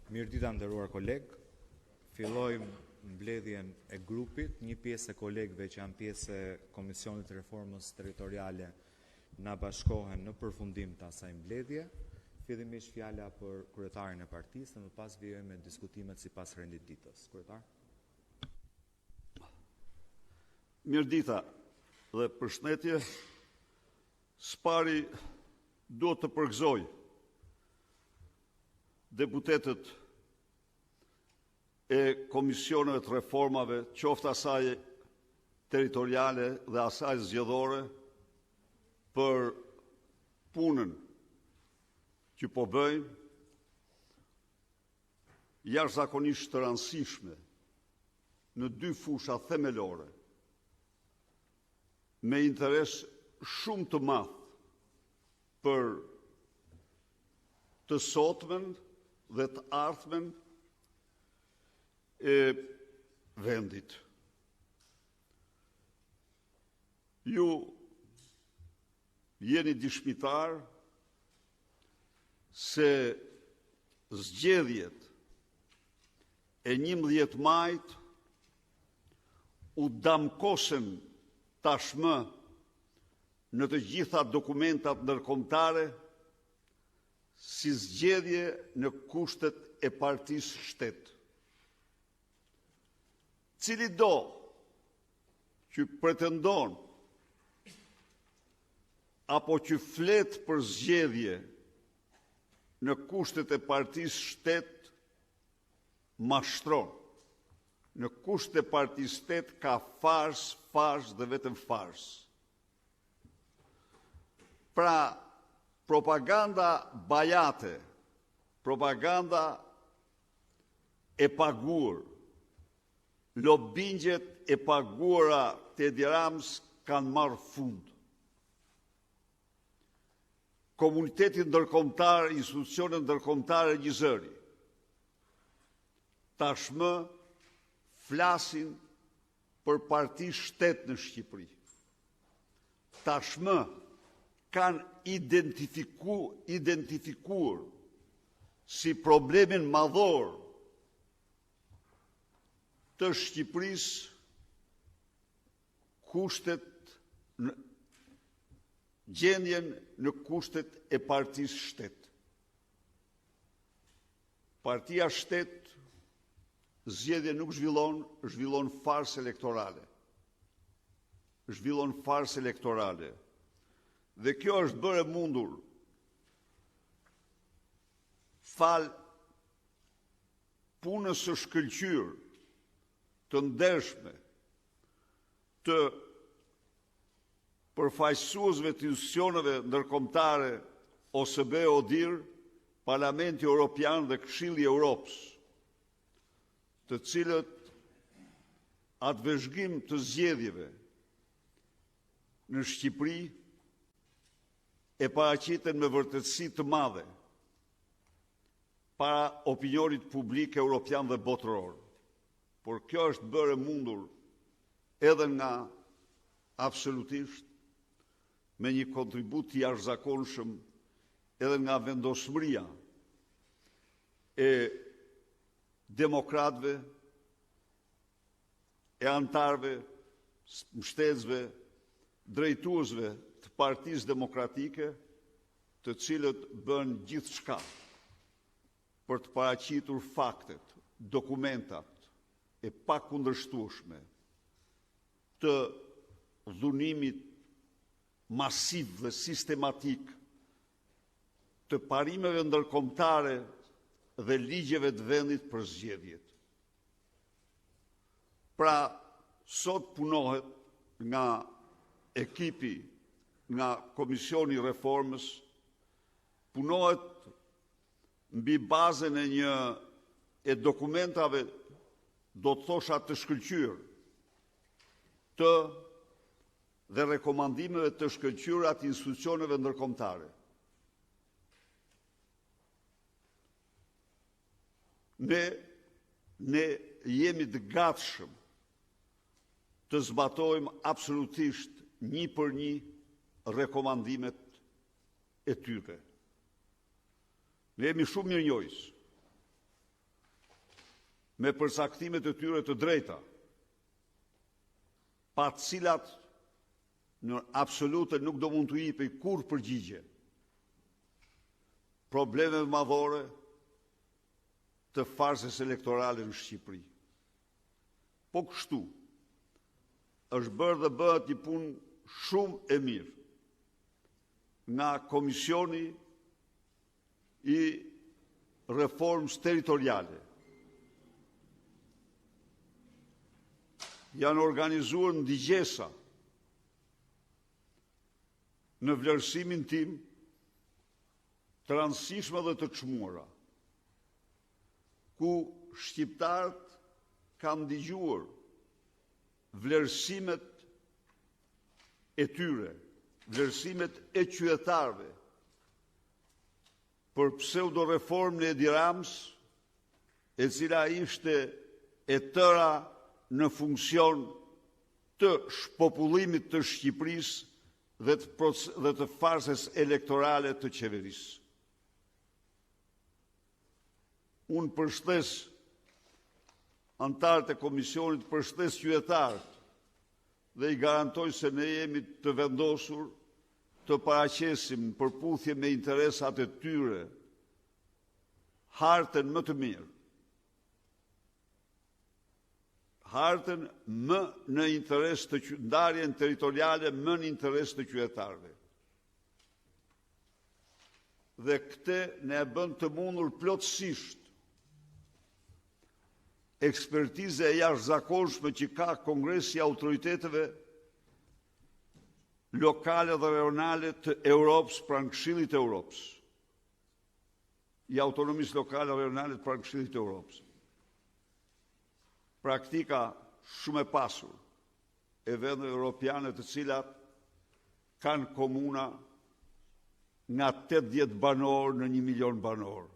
Mirëdita nderuar koleg, fillojmë mbledhjen e grupit. Një pjesë e kolegëve që janë pjesë e Komisionit të Reformës Territoriale na bashkohen në përfundim të asaj mbledhje. Fillimisht fjala për kryetarin e partisë, më pas vijojmë me diskutimet sipas rendit ditës. Kryetar. Mirëdita dhe përshëndetje. Spari duhet të përgëzoj deputetët e komisioneve të reformave, qoftë asaj territoriale dhe asaj zgjedhore, për punën që po bëjnë, jashtëzakonisht të rëndësishme në dy fusha themelore, me interes shumë të madh për të sotmen dhe të ardhmen e vendit. Ju jeni dishmitar se zgjedhjet e 11 majit u damkosen tashmë në të gjitha dokumentat ndërkombëtare si zgjedhje në kushtet e partisë shtet. Cili do që pretendon apo që flet për zgjedhje në kushtet e partisë shtet mashtron. Në kushtet e partisë shtet ka fars dhe vetëm fars. Pra, propaganda bajate, propaganda e paguar, lobingjet e paguara të Edi Rams kanë marrë fund. Komunitetin ndërkombëtar, institucionet ndërkombëtare gjizëri, tashmë flasin për parti shtet në Shqipëri. Tashmë kanë identifikuar si problemin madhor të Shqipërisë kushtet gjendjen në kushtet e partisë shtet. Partia shtet zgjedhje nuk zhvillon farsë elektorale. Zhvillon farsë elektorale. Dhe kjo është bërë mundur fal punës së shkëlqyer, të ndershme, të përfaqësuesve të institucioneve ndërkombëtare, OSBE, ODIHR, Parlamenti Evropian dhe Këshilli i Europës, të cilët atë vëzhgim të zgjedhjeve në Shqipëri e paraqiten me vërtetësi të madhe para opinionit publik evropian dhe botëror. Por kjo është bërë mundur edhe nga absolutisht me një kontribut të jashtëzakonshëm edhe nga vendosmëria e demokratëve, e antarëve, mbështetësve, drejtuesve të Partisë Demokratike, të cilët bën gjithçka për të paraqitur faktet, dokumentat e pakundërshtueshme të dhunimit masiv dhe sistematik të parimeve ndërkombëtare dhe ligjeve të vendit për zgjedhjet. Pra, sot punohet nga ekipi, nga Komisioni i Reformës, punohet mbi bazën e dokumentave, do të thosha të shkëlqyer, dhe rekomandimeve të shkëlqyera të institucioneve ndërkombëtare. Ne jemi të gatshëm të zbatojmë absolutisht një për një rekomandimet e tyre. Ne jemi shumë mirënjohës me përcaktimet e tyre të drejta, pa të cilat në absolute nuk do mund të jepej kur përgjigje problemeve madhore të farsës elektorale në Shqipëri. Po kështu, është bërë dhe bëhet një punë shumë e mirë nga Komisioni i Reformës Territoriale. Janë organizuar ndigjesa në vlerësimin tim të rëndësishme dhe të çmuara, ku shqiptarët kanë ndigjuar vlerësimet e tyre, vlerësimet e qytetarëve për pseudo-reformën e Edi Ramës, e cila ishte e tëra në funksion të shpopullimit të Shqipërisë dhe të farsës elektorale të qeverisë. Unë përshtes antarët e komisionit, përshtes qytetarët dhe i garantoj se ne jemi të vendosur të paraqesim në përputhje me interesat e tyre hartën më të mirë, hartën më në interes të ndarjen territoriale më në interes të qytetarëve. Dhe këtë ne e bën të mundur plotësisht ekspertize e jashtëzakonshme që ka Kongresi i Autoriteteve Lokale dhe Rajonale të Europës pranë Këshillit të Europës, i autonomisë lokale dhe rajonale pranë Këshillit të Europës. Praktika shumë e pasur e vendeve europiane të cilat kanë komuna nga 80 banor në 1 milion banor.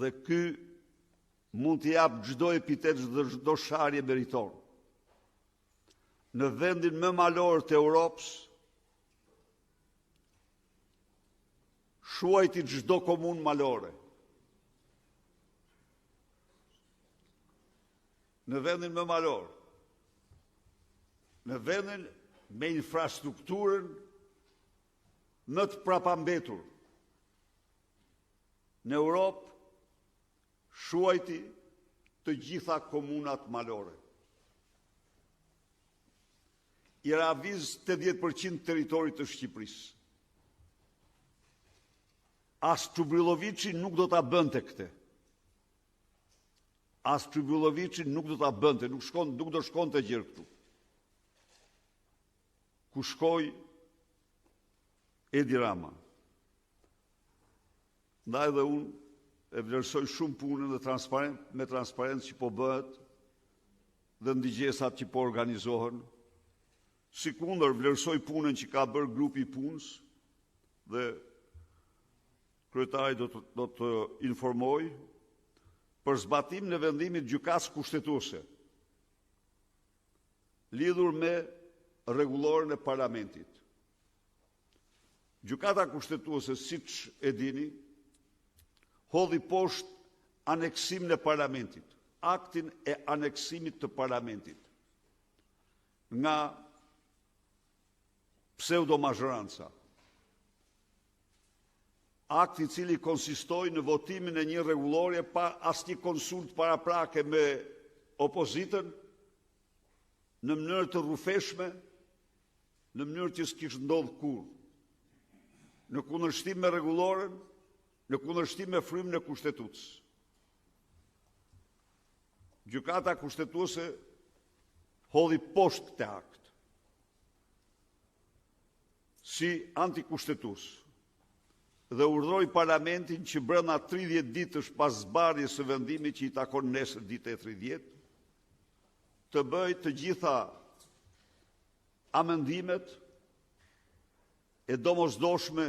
Dhe ky mund të jap çdo epitet dhe çdo sharje meritor. Në vendin më malor të Europës, shuajti çdo komunë malore. Në vendin më malor, në vendin me infrastrukturën më të prapambetur, në Europë, shuajti të gjitha komunat malore. I raviz 80% teritorit të Shqipërisë. As Çubrylloviçi nuk do ta bënte këtë. As Çubrylloviçi nuk do ta bënte, nuk do shkonte gjë këtu. Ku shkoi Edi Rama. Ndaj dhe unë e vlerësoj shumë punën dhe me transparencë që po bëhet dhe ndigjesat që po organizohen. Sikundër vlerësoj punën që ka bërë grupi i punës dhe kryetari do të informoj për zbatim në vendimin e gjykatës kushtetuese lidhur me rregulloren e parlamentit. Gjykata kushtetuese, siç e dini, hodhi poshtë aneksimin e parlamentit, aktin e aneksimit të parlamentit nga pseudo-mazhoranca. Akti i cili konsistoi në votimin e një rregullore pa asnjë konsult paraprake me opozitën, në mënyrë të rrufeshme, në mënyrë që s'kishte ndodhur kurrë, në kundërshtim me rregulloren, në kundërshtim me frymën e kushtetues. Gjykata kushtetuese hodhi poshtë këtë akt si antikushtetues dhe urdhëroi parlamentin që brenda 30 ditësh pas zbardhjes së vendimit që i takon nesër dita e 30, të bëjë të gjitha amendimet e domosdoshme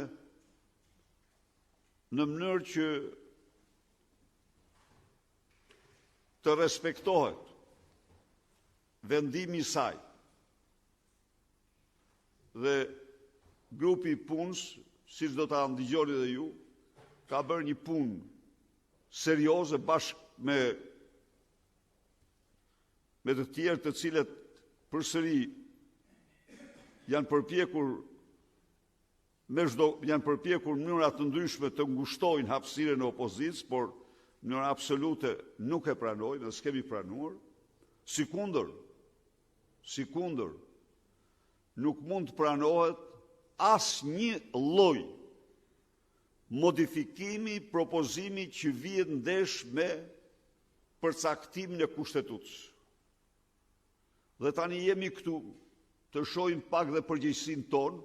në mënyrë që të respektohet vendimi i saj. Dhe grupi i punës, siç do ta ndigjoni dhe ju, ka bërë një punë serioze bashkë me të tjerë të cilët përsëri janë përpjekur janë përpjekur në mënyra të ndryshme të ngushtojnë hapësirën e opozicës, por në mënyrë absolute nuk e pranojnë dhe s'kemi pranuar. Sikundër, nuk mund të pranohet asnjë lloj modifikimi, propozimi që vihet ndesh me përcaktimin e kushtetutës. Dhe tani jemi këtu të shohim pak dhe përgjegjësinë tonë,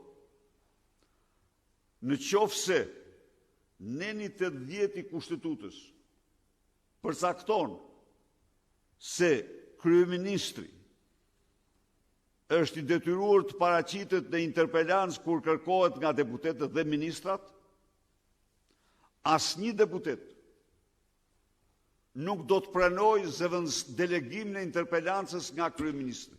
në qoftë se neni 80 i kushtetutës përcakton se kryeministri është i detyruar të paraqitet në interpelancë kur kërkohet nga deputetët dhe ministrat, asnjë deputet nuk do të pranojë delegimin e interpelancës nga kryeministri.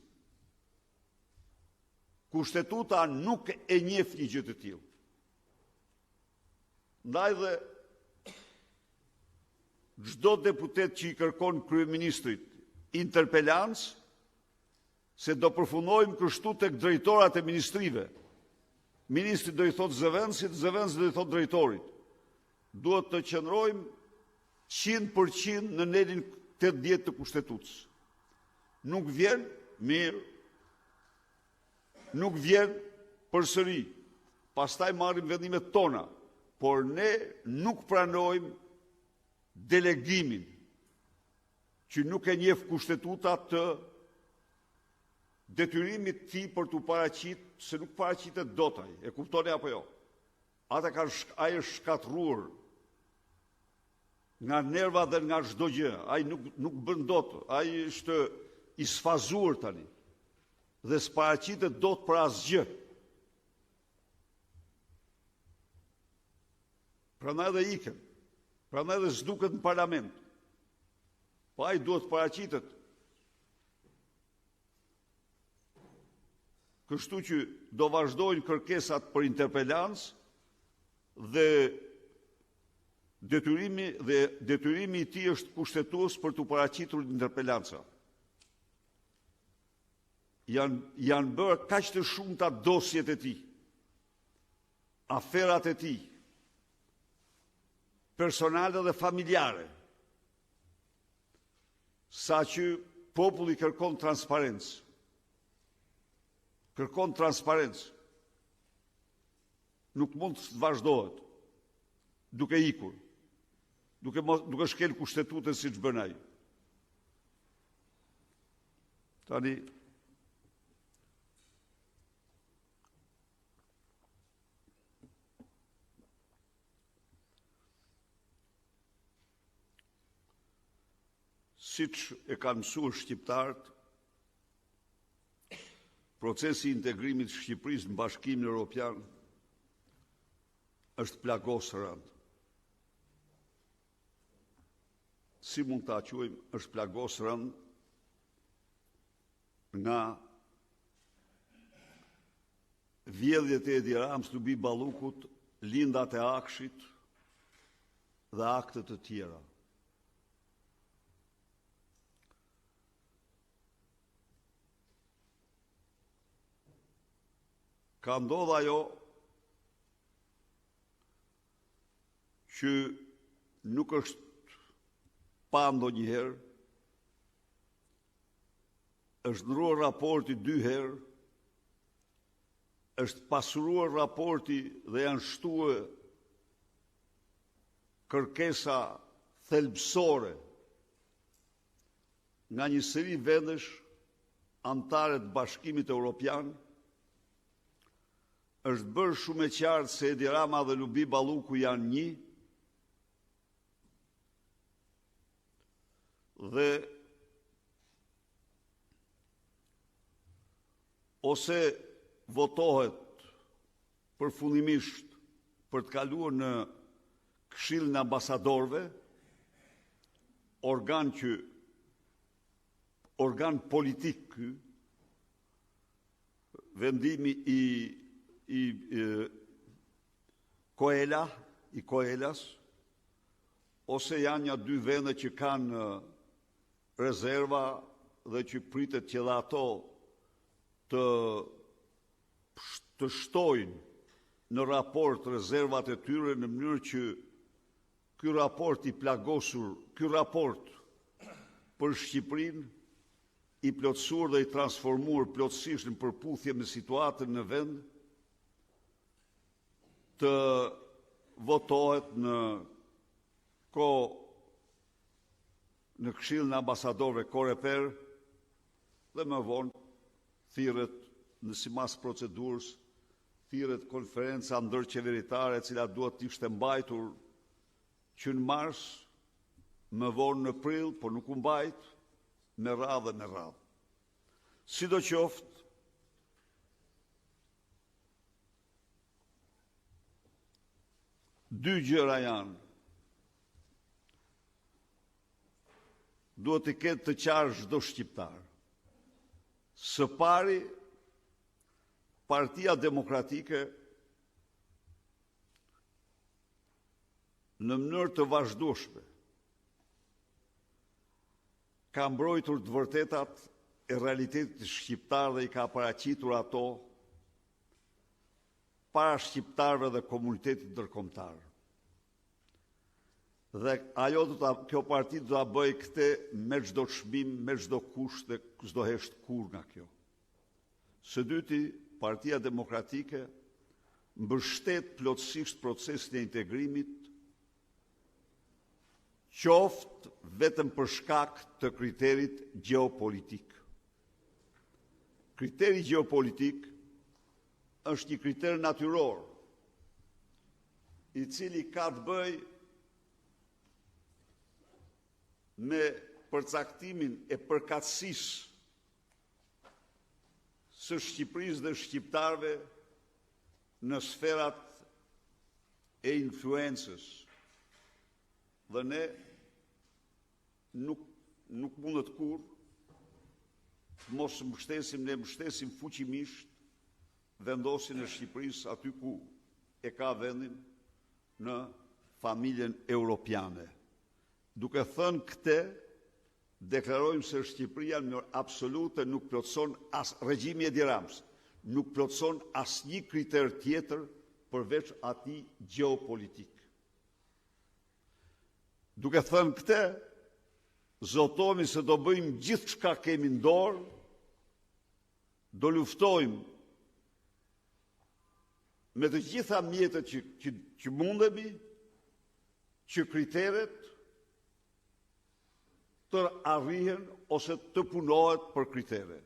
Kushtetuta nuk e njeh një gjë të tillë. Ndaj dhe çdo deputet që i kërkon kryeministrit interpelancë, se do përfundojmë kështu tek drejtorat e ministrive. Ministri do i thotë zëvendësit, zëvendësi do i thotë drejtorit. Duhet të qëndrojmë 100% në nenin 80 të kushtetutës. Nuk vjen mirë, nuk vjen përsëri. Pastaj marrim vendimet tona, por ne nuk pranojmë delegimin që nuk e njeh kushtetuta të detyrimit të tij për të paraqitur, se nuk paraqitet dot ai. E kuptoni apo jo? Ai është shkatërruar nga nerva dhe nga çdo gjë. Ai nuk bën dot. Ai është i sfazuar tani. Dhe s'paraqitet dot për asgjë. Prandaj dhe ikën. Prandaj dhe s'duket në parlament. Po ai duhet paraqitet. Kështu që do vazhdojnë kërkesat për interpelancë dhe detyrimi i tij është kushtetues për të paraqitur interpelanca. Janë bërë kaq të shumta dosjet e tij, aferat e tij, personale dhe familjare, sa që populli kërkon transparencë. Kërkon transparencë. Nuk mund të vazhdohet duke ikur, duke shkel kushtetutin siç bën ai. Tani siç e kanë mësuar shqiptarët, procesi i integrimit të Shqipërisë në Bashkimin Evropian është plagos rënd. Si mund ta quajmë, është plagos rënd nga vjedhjet e Edi Ramës, Lubi Ballukut, lindat e Akshit dhe akte të tjera. Ka ndodhur ajo që nuk është pa ndonjëherë, është ndruar raporti 2 herë, është pasuruar raporti dhe janë shtuar kërkesa thelbësore nga një seri vendesh anëtare të Bashkimit Evropian. Është bërë shumë e qartë se Edi Rama dhe Lubi Balluku janë një, dhe ose votohet përfundimisht për të kaluar në Këshillin e Ambasadorëve, organ politik ky, vendimi i i, Koelas, ose janë një dy vende që kanë rezerva dhe që pritet që dhe ato të shtojnë në raport rezervat e tyre në mënyrë që ky raport i plagosur, ky raport për Shqipërinë i plotësuar dhe i transformuar plotësisht në përputhje me situatën në vend, të votohet në Këshillin e Ambasadorëve Koreper dhe më vonë thirret në sipas procedurës, thirret konferenca ndërqeveritare e cila duhet të ishte mbajtur që në mars, më vonë në prill, por nuk u mbajt, me radhë. Sidoqoftë, dy gjëra janë. Duhet të ketë të qartë çdo shqiptar. Së pari, Partia Demokratike në mënyrë të vazhdueshme ka mbrojtur të vërtetat e realitetit shqiptar dhe i ka paraqitur ato para shqiptarëve dhe komunitetit ndërkombëtar. Dhe kjo parti do ta bëjë këtë me çdo çmim, me çdo kusht dhe s'do hesht kurrë nga kjo. Së dyti, Partia Demokratike mbështet plotësisht procesin e integrimit, qoftë vetëm për shkak të kriterit gjeopolitik. Kriteri gjeopolitik është një kriter natyror, i cili ka të bëjë me përcaktimin e përkatësisë së Shqipërisë dhe shqiptarëve në sferat e influencës. Dhe ne nuk mundet kur mos mbështesim fuqimisht vendosin e Shqipërisë aty ku e ka vendin në familjen europiane. Duke thënë këtë, deklarojmë se Shqipëria në mënyrë absolute nuk plotëson regjimi Edi Ramës, nuk plotëson asnjë kriter tjetër përveç atij gjeopolitik. Duke thënë këtë, zotohemi se do bëjmë gjithë çka kemi në dorë, do luftojmë me të gjitha mjetet që mundemi, që kriteret të arrihen ose të punohet për kritere.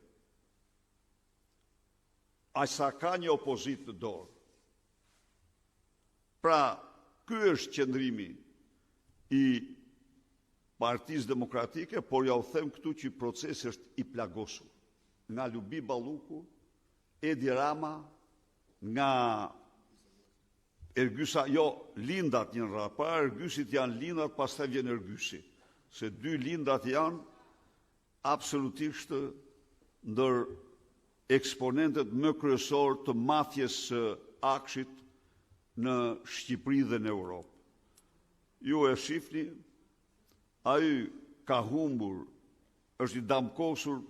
Aq sa ka një opozitë në dorë. Pra, ky është qëndrimi i Partisë Demokratike, por ja u them këtu që procesi është i plagosur. Nga Lubi Balluku, Edi Rama, nga Ergysa, lindat janë rrallë, para Ergysit janë lindat, pastaj vjen Ergysi. Se dy lindat janë absolutisht ndër eksponentët më kryesor të mafjes së Akshit në Shqipëri dhe në Europë. Ju e shifni, ai ka humbur, është i damkosur,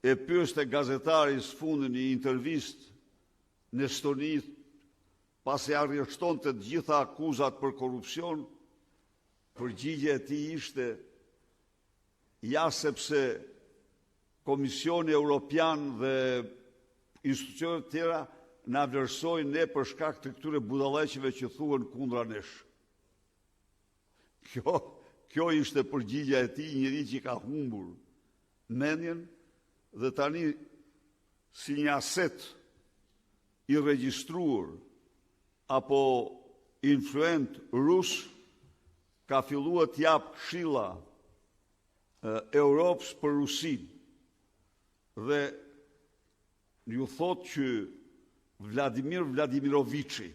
e pyeste gazetari së fundin një intervistë në Estoni, pasi arrestonte të gjitha akuzat për korrupsion, përgjigja e tij ishte ja sepse Komisioni Evropian dhe institucionet tjera na vlerësojnë ne për shkak të këtyre budalleqeve që thuhen kundra nesh. Kjo ishte përgjigja e tij, njëri që ka humbur mendjen dhe tani si një aset i regjistruar apo influent rus ka filluar të jap këshilla Europës për Rusinë. Dhe ju thot që Vladimir Vladimiroviçi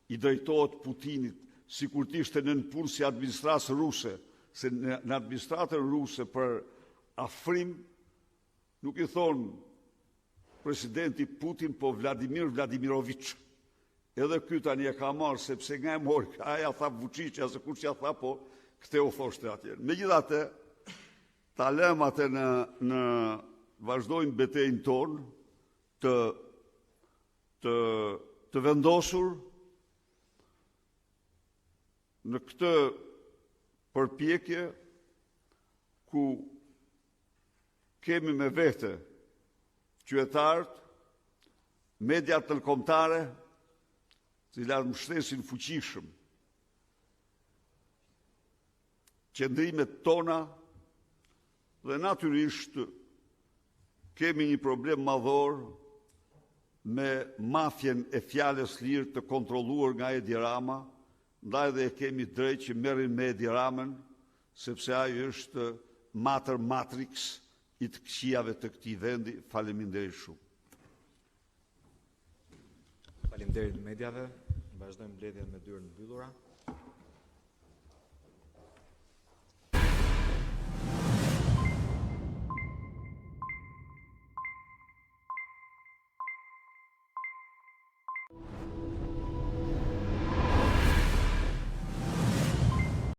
i drejtohet Putinit sikur të ishte nën punë si administratës ruse, se në administratën ruse për afrim nuk i thon presidenti Putin, po Vladimir Vladimiroviç. Edhe ky tani e ka marrë sepse nga e mori, aja tha Vučićja se kush ja tha, po këte u thoshte atje. Megjithatë, ta lëm atë në vazhdojmë betejën tonë të vendosur në këtë përpjekje ku kemi me vete qytetarët, mediat ndërkombëtare, cilat mbështesin fuqishëm qëndrimet tona dhe natyrisht kemi një problem madhor me mafjen e fjalës lirë të kontrolluar nga Edi Rama, ndaj dhe kemi drejt që merrin me Edi Ramën, sepse ai është mater matrix i të këqijave të këtij vendi. Faleminderit shumë. Faleminderit mediave. Vazhdojmë mbledhjen me dyrën mbyllura.